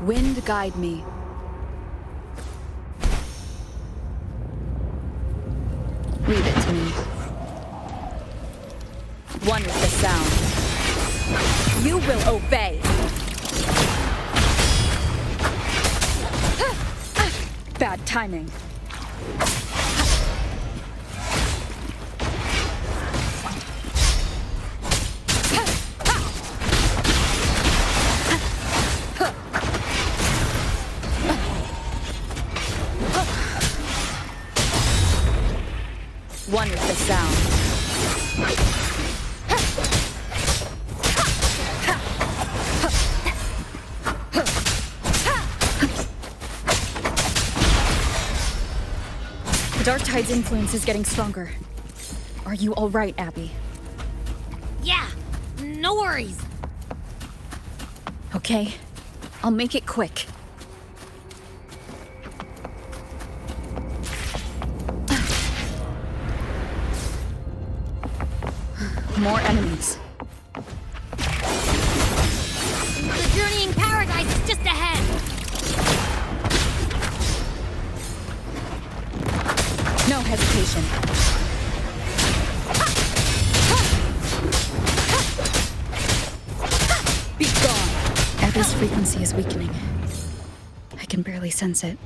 Wind guide me. Read it to me. One with the sound. You will obey. Bad timing. One with the sound. The Dark Tide's influence is getting stronger. Are you all right, Abby? Yeah, no worries. Okay, I'll make it quick. More enemies. The journeying paradise is just ahead. No hesitation. Be gone. Abby's frequency is weakening. I can barely sense it.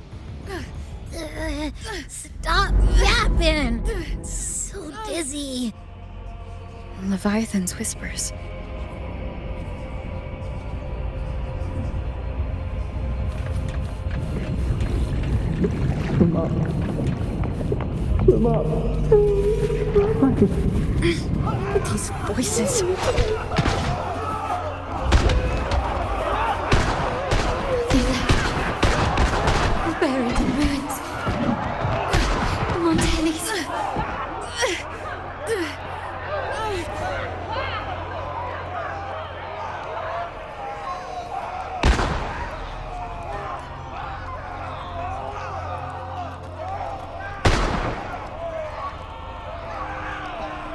Stop yapping. So dizzy. Leviathan's whispers. Come up. Come up. These voices. Buried in ruins. Montelli's.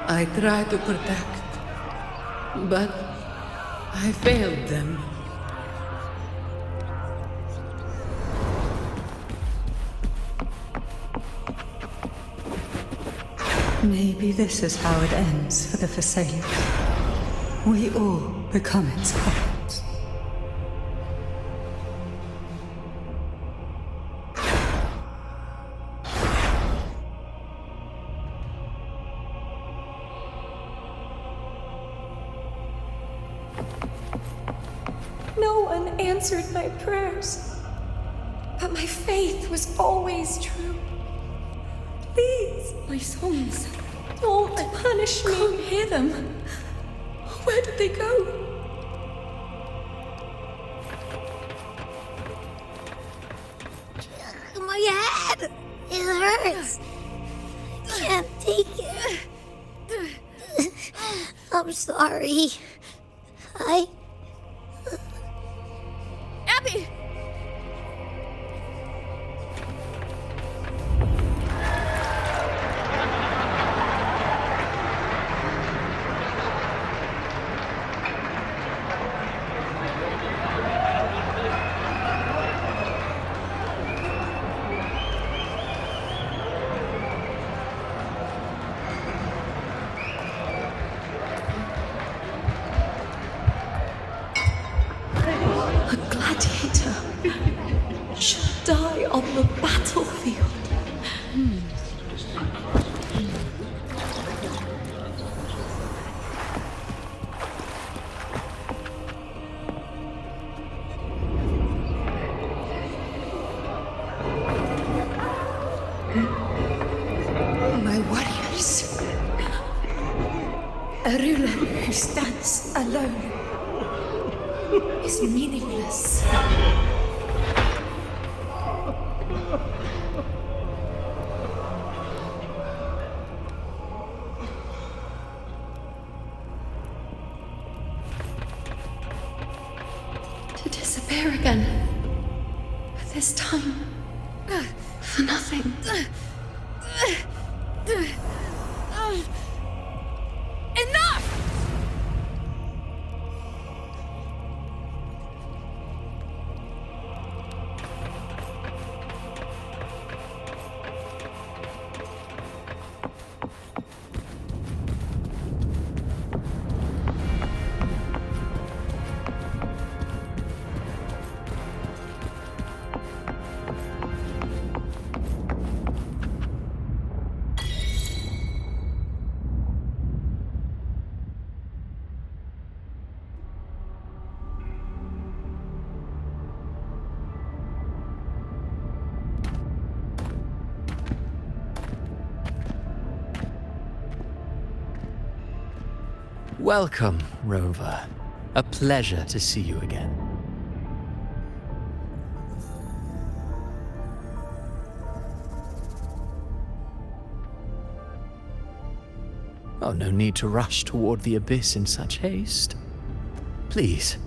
I tried to protect, but I failed them. Maybe this is how it ends for the Forsaken. We all become its puppets. No one answered my prayers, but my faith was always true. Please, my songs, don't punish me. I can't hear them. Where did they go? My head! It hurts! I can't take it. I'm sorry. Abby! A gladiator should die on the battlefield. My warriors. A ruler who stands alone is meaningless. To disappear again. But this time, for nothing. Enough! Welcome, Rover. A pleasure to see you again. Oh, no need to rush toward the abyss in such haste. Please,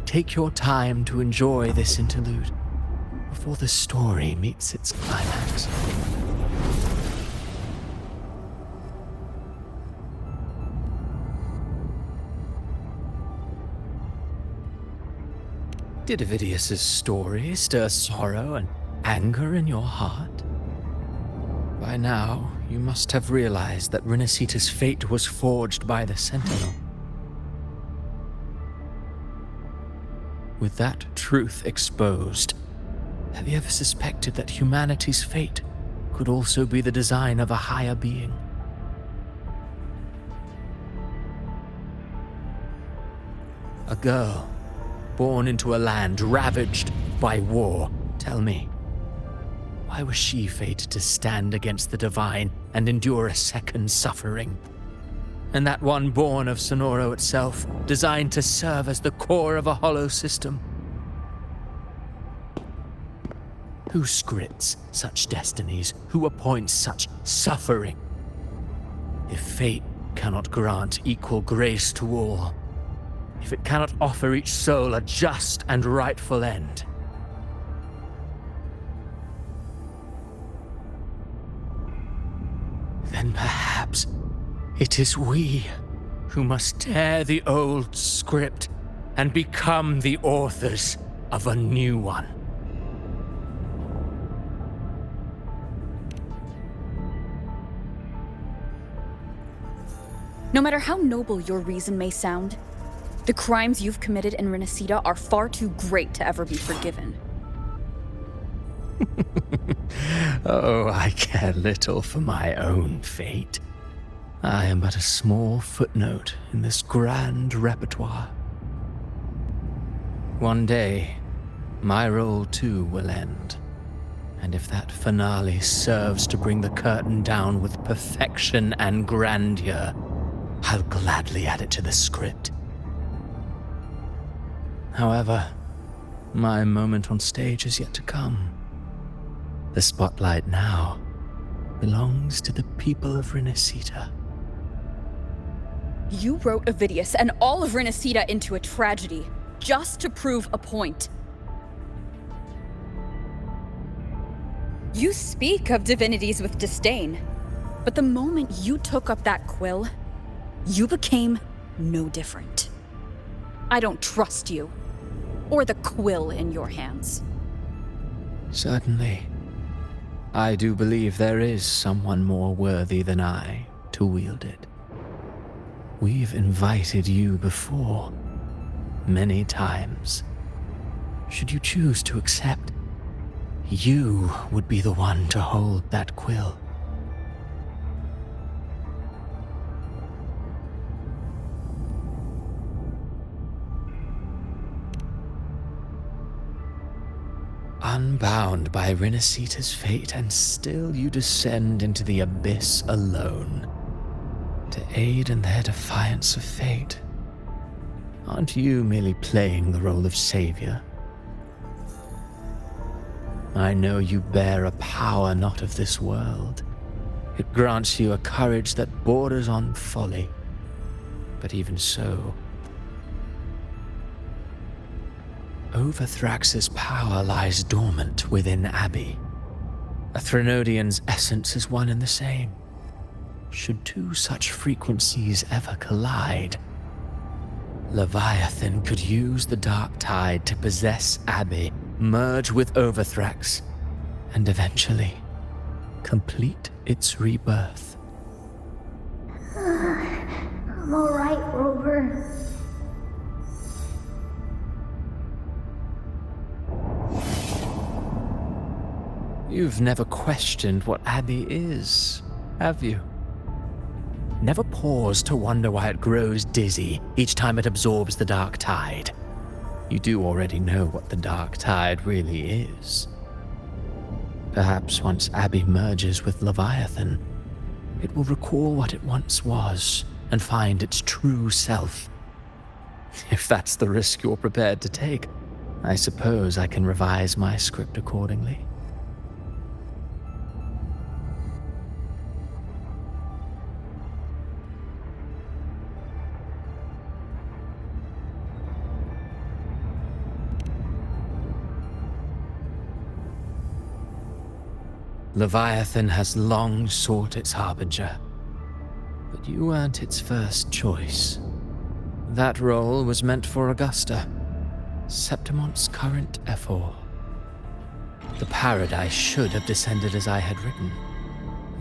take your time to enjoy this interlude before the story meets its climax. Did Ovidius's story stir sorrow and anger in your heart? By now, you must have realized that Renacita's fate was forged by the Sentinel. With that truth exposed, have you ever suspected that humanity's fate could also be the design of a higher being? A girl, born into a land ravaged by war. Tell me, why was she fated to stand against the divine and endure a second suffering? And that one born of Sonoro itself, designed to serve as the core of a hollow system? Who scripts such destinies? Who appoints such suffering? If fate cannot grant equal grace to all, if it cannot offer each soul a just and rightful end, then perhaps it is we who must tear the old script and become the authors of a new one. No matter how noble your reason may sound, the crimes you've committed in Renacita are far too great to ever be forgiven. Oh, I care little for my own fate. I am but a small footnote in this grand repertoire. One day, my role too will end. And if that finale serves to bring the curtain down with perfection and grandeur, I'll gladly add it to the script. However, my moment on stage is yet to come. The spotlight now belongs to the people of Renacita. You wrote Ovidius and all of Renacita into a tragedy, just to prove a point. You speak of divinities with disdain, but the moment you took up that quill, you became no different. I don't trust you, or the quill in your hands. Certainly. I do believe there is someone more worthy than I to wield it. We've invited you before, many times. Should you choose to accept, you would be the one to hold that quill. Unbound by Renacita's fate, and still you descend into the abyss alone, to aid in their defiance of fate. Aren't you merely playing the role of savior? I know you bear a power not of this world. It grants you a courage that borders on folly. But even so, Overthrax's power lies dormant within Abbey. A Threnodian's essence is one and the same. Should two such frequencies ever collide, Leviathan could use the dark tide to possess Abbey, merge with Overthrax, and eventually complete its rebirth. I'm alright, Rover. You've never questioned what Abbey is, have you? Never paused to wonder why it grows dizzy each time it absorbs the dark tide. You do already know what the dark tide really is. Perhaps once Abbey merges with Leviathan, it will recall what it once was and find its true self. If that's the risk you're prepared to take, I suppose I can revise my script accordingly. Leviathan has long sought its harbinger, but you weren't its first choice. That role was meant for Augusta, Septimont's current Ephor. The paradise should have descended as I had written.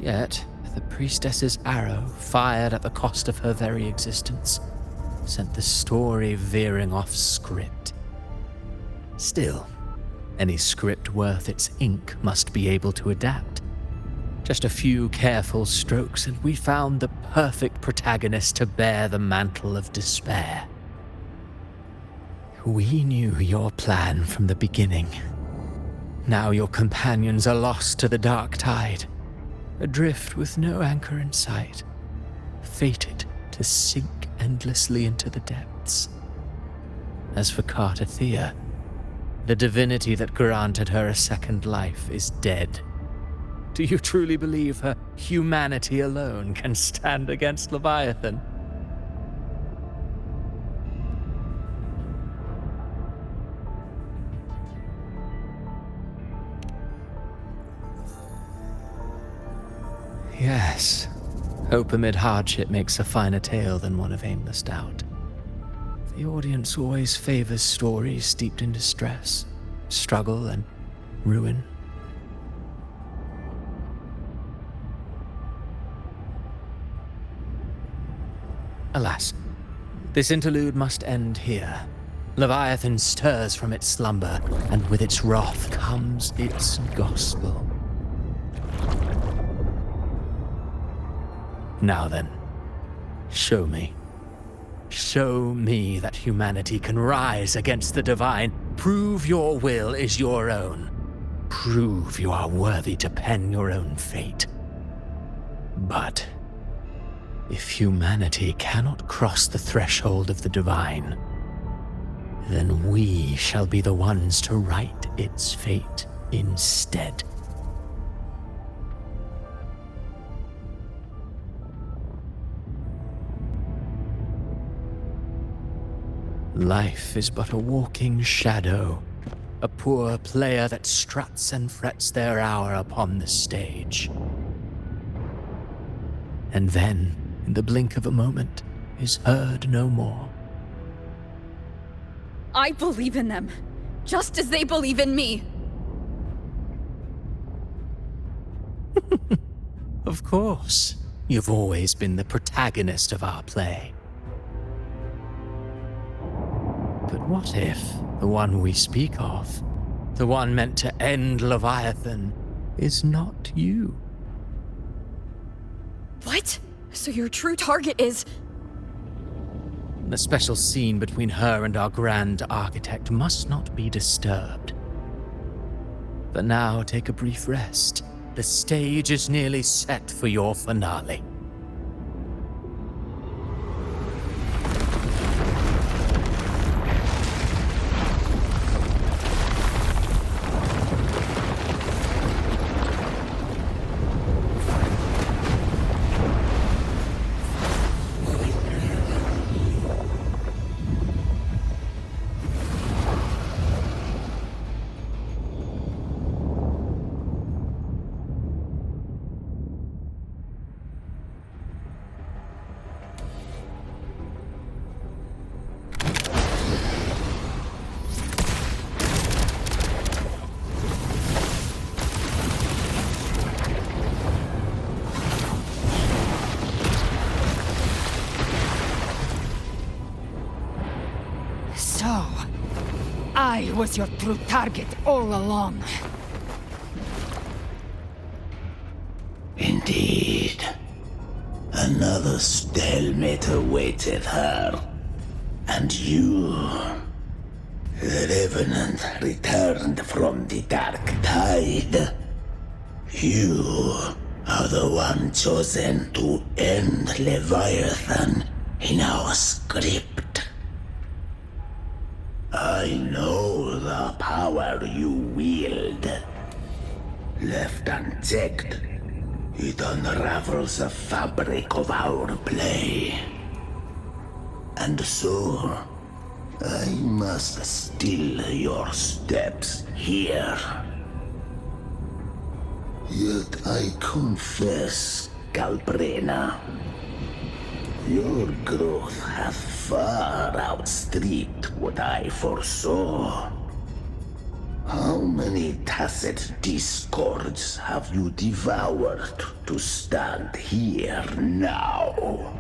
Yet, the priestess's arrow, fired at the cost of her very existence, sent the story veering off script. Still, any script worth its ink must be able to adapt. Just a few careful strokes and we found the perfect protagonist to bear the mantle of despair. We knew your plan from the beginning. Now your companions are lost to the dark tide, adrift with no anchor in sight, fated to sink endlessly into the depths. As for Carter Thea, the divinity that granted her a second life is dead. Do you truly believe her humanity alone can stand against Leviathan? Yes, hope amid hardship makes a finer tale than one of aimless doubt. The audience always favors stories steeped in distress, struggle, and ruin. Alas, this interlude must end here. Leviathan stirs from its slumber, and with its wrath comes its gospel. Now then, show me. Show me that humanity can rise against the divine. Prove your will is your own. Prove you are worthy to pen your own fate. But if humanity cannot cross the threshold of the divine, then we shall be the ones to write its fate instead. Life is but a walking shadow, a poor player that struts and frets their hour upon the stage. And then, in the blink of a moment, is heard no more. I believe in them, just as they believe in me. Of course, you've always been the protagonist of our play. But what if the one we speak of, the one meant to end Leviathan, is not you? What? So your true target is... The special scene between her and our grand architect must not be disturbed. But now take a brief rest. The stage is nearly set for your finale. So, I was your true target all along. Indeed. Another stalemate awaited her. And you... The Revenant returned from the dark tide. You are the one chosen to end Leviathan in our script. I know the power you wield. Left unchecked, it unravels the fabric of our play. And so, I must still your steps here. Yet I confess, Calbrena, your growth hath far outstripped what I foresaw. How many tacit discords have you devoured to stand here now?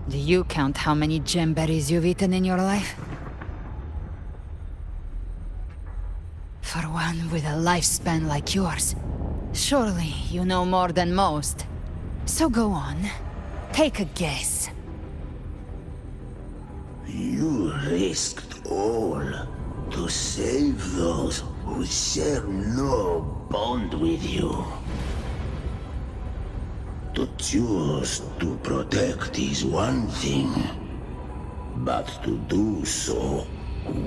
Do you count how many gemberries you've eaten in your life? For one with a lifespan like yours, surely you know more than most. So go on, take a guess. You risked all to save those who share no bond with you. To choose to protect is one thing, but to do so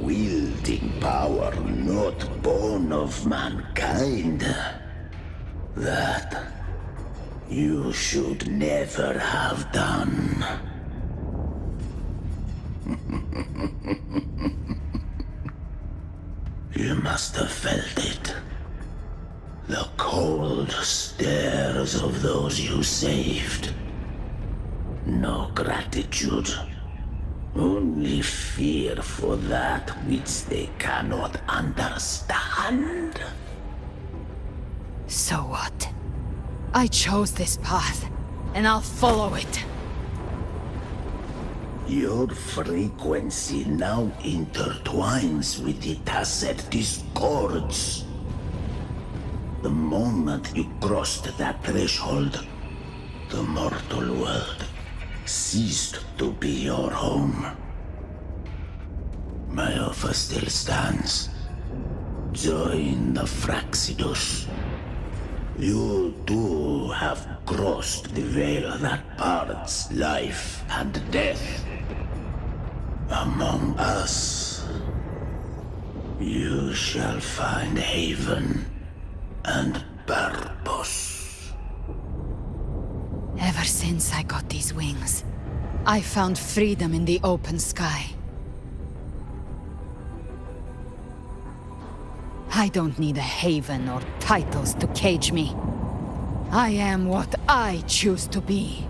wielding power not born of mankind, that you should never have done. You must have felt it. The cold stares of those you saved. No gratitude. Only fear for that which they cannot understand. So what? I chose this path, and I'll follow it. Your frequency now intertwines with the tacit discords. The moment you crossed that threshold, the mortal world ceased to be your home. My offer still stands. Join the Fraxidus. You too have crossed the veil that parts life and death. Among us, you shall find haven and purpose. Ever since I got these wings, I found freedom in the open sky. I don't need a haven or titles to cage me. I am what I choose to be.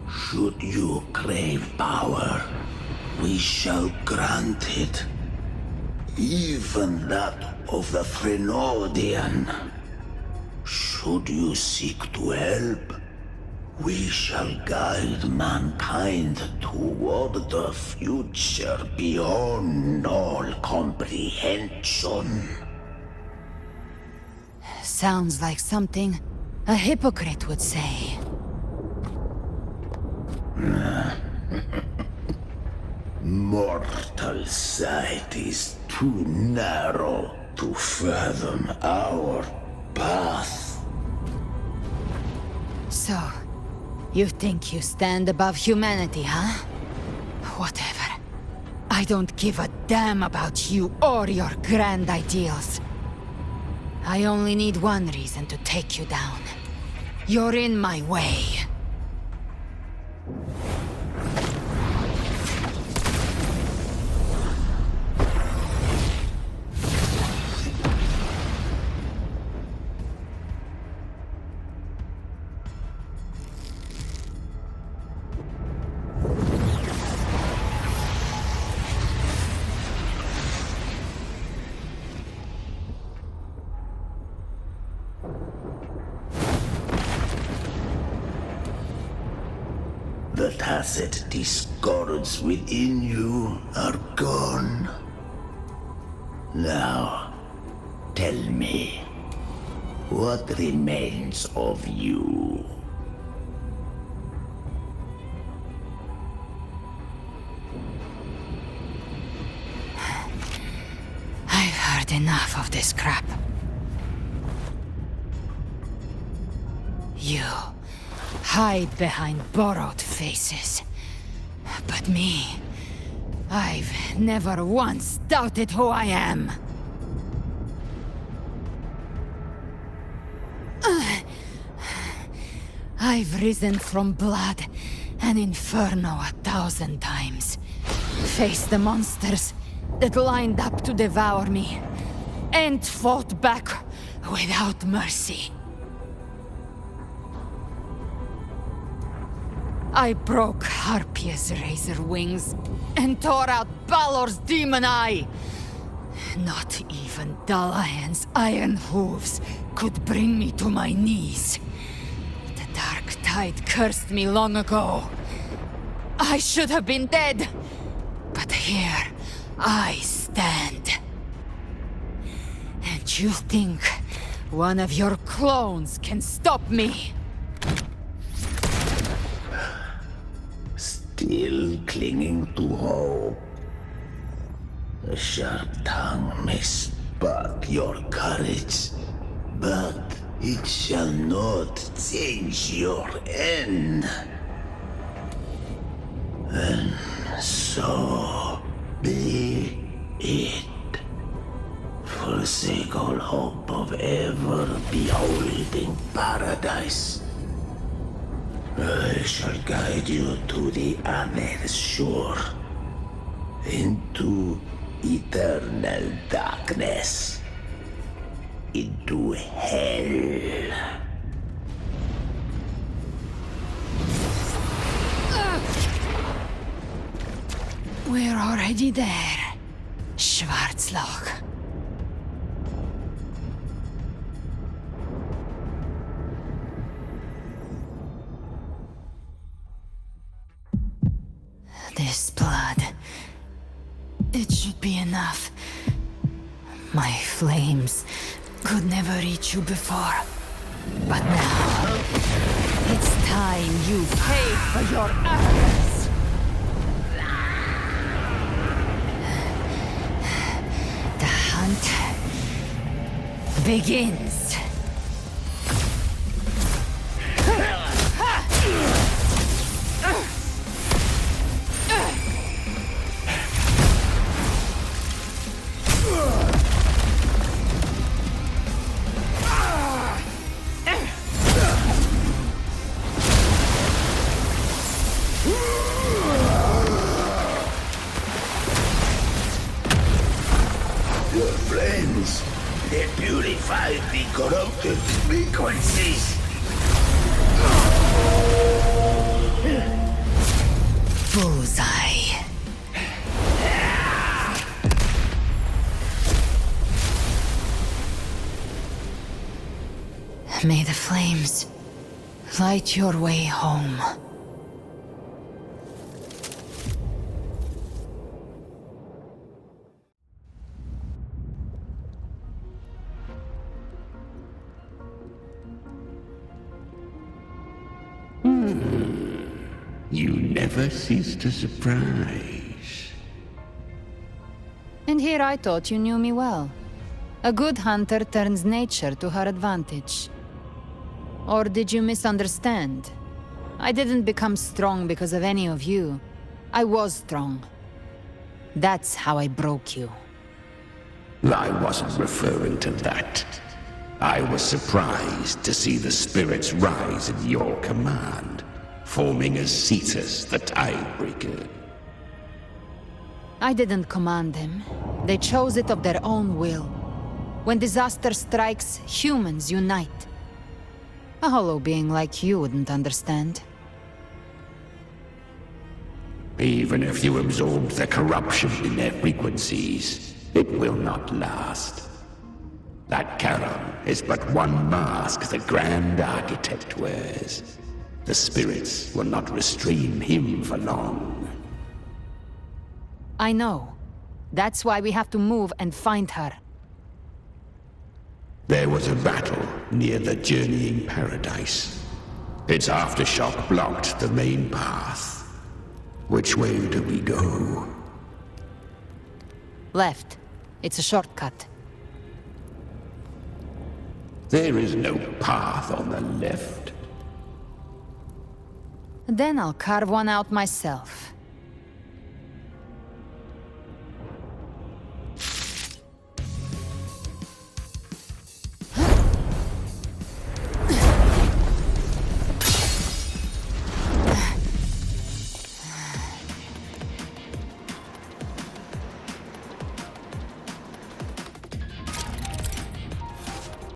Should you crave power, we shall grant it. Even that of the Frenodian. Should you seek to help, we shall guide mankind toward the future beyond all comprehension. Sounds like something a hypocrite would say. Mortal sight is too narrow to fathom our path. So, you think you stand above humanity, huh? Whatever. I don't give a damn about you or your grand ideals. I only need one reason to take you down. You're in my way. The tacit discords within you are gone. Now, tell me, what remains of you? enough of this crap. You hide behind borrowed faces. But me, I've never once doubted who I am. I've risen from blood and inferno 1,000 times. Faced the monsters that lined up to devour me, and fought back without mercy. I broke Harpia's razor wings and tore out Balor's demon eye. Not even Dalahan's iron hooves could bring me to my knees. The dark tide cursed me long ago. I should have been dead, but here I stand. And you think one of your clones can stop me? Still clinging to hope. A sharp tongue may spark your courage, but it shall not change your end. And so be it. Forsake all hope of ever beholding paradise. I shall guide you to the other shore, into eternal darkness, into hell. We're already there, Schwarzloch. This blood, it should be enough. My flames could never reach you before, but now it's time you pay for your actions. The hunt begins. Your flames, they purify the corrupted frequencies. Bullseye. May the flames light your way home. You never cease to surprise. And here I thought you knew me well. A good hunter turns nature to her advantage. Or did you misunderstand? I didn't become strong because of any of you. I was strong. That's how I broke you. I wasn't referring to that. I was surprised to see the spirits rise at your command, forming as Cetus the Tidebreaker. I didn't command them. They chose it of their own will. When disaster strikes, humans unite. A hollow being like you wouldn't understand. Even if you absorb the corruption in their frequencies, it will not last. That Charon is but one mask the Grand Architect wears. The spirits will not restrain him for long. I know. That's why we have to move and find her. There was a battle near the Journeying Paradise. Its aftershock blocked the main path. Which way do we go? Left. It's a shortcut. There is no path on the left. Then I'll carve one out myself.